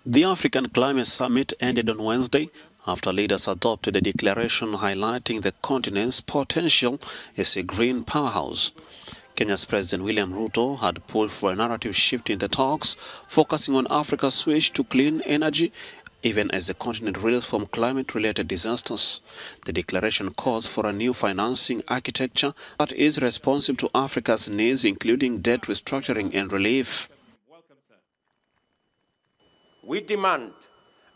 The African Climate Summit ended on Wednesday after leaders adopted a declaration highlighting the continent's potential as a green powerhouse. Kenya's President William Ruto had pulled for a narrative shift in the talks, focusing on Africa's switch to clean energy, even as the continent reels from climate-related disasters. The declaration calls for a new financing architecture that is responsive to Africa's needs, including debt restructuring and relief. We demand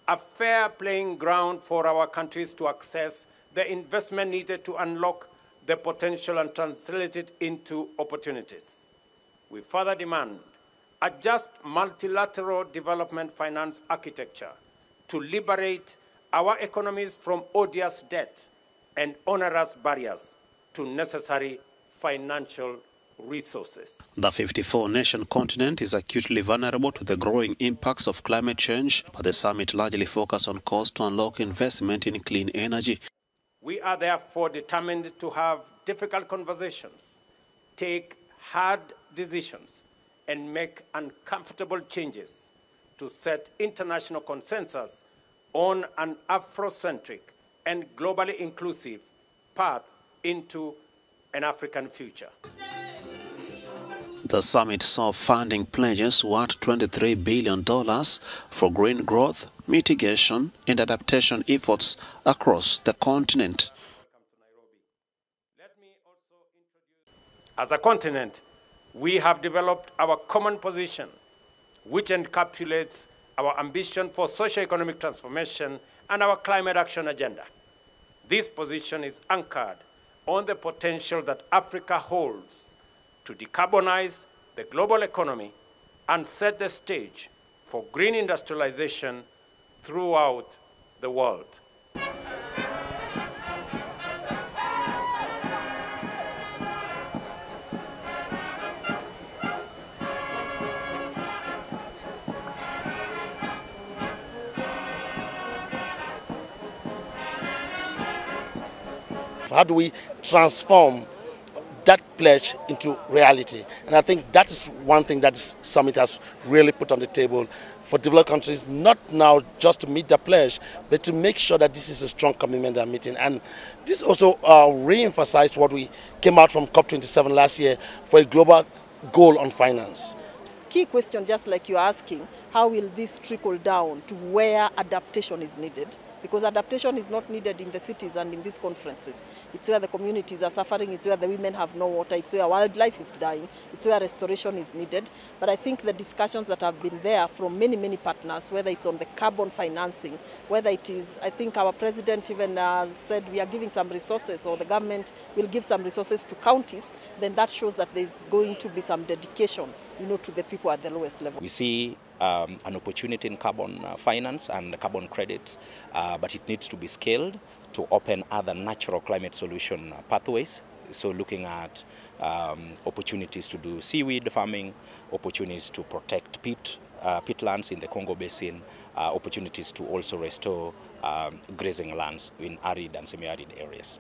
a fair playing ground for our countries to access the investment needed to unlock the potential and translate it into opportunities. We further demand a just multilateral development finance architecture to liberate our economies from odious debt and onerous barriers to necessary financial resources. The 54-nation continent is acutely vulnerable to the growing impacts of climate change, but the summit largely focused on costs to unlock investment in clean energy. We are therefore determined to have difficult conversations, take hard decisions, and make uncomfortable changes to set international consensus on an Afrocentric and globally inclusive path into an African future. The summit saw funding pledges worth $23 billion for green growth, mitigation, and adaptation efforts across the continent. As a continent, we have developed our common position, which encapsulates our ambition for socio-economic transformation and our climate action agenda. This position is anchored on the potential that Africa holds to decarbonize the global economy and set the stage for green industrialization throughout the world. How do we transform that pledge into reality? And I think that is one thing that this summit has really put on the table for developed countries, not now just to meet the pledge, but to make sure that this is a strong commitment they're meeting. And this also re-emphasized what we came out from COP27 last year for a global goal on finance. Key question, just like you're asking, how will this trickle down to where adaptation is needed? Because adaptation is not needed in the cities and in these conferences. It's where the communities are suffering, it's where the women have no water, it's where wildlife is dying, it's where restoration is needed. But I think the discussions that have been there from many, many partners, whether it's on the carbon financing, whether it is, I think our president even said we are giving some resources, or the government will give some resources to counties, then that shows that there's going to be some dedication, to the people at the lowest level. We see an opportunity in carbon finance and carbon credits, but it needs to be scaled to open other natural climate solution pathways. So looking at opportunities to do seaweed farming, opportunities to protect peatlands in the Congo Basin, opportunities to also restore grazing lands in arid and semi-arid areas.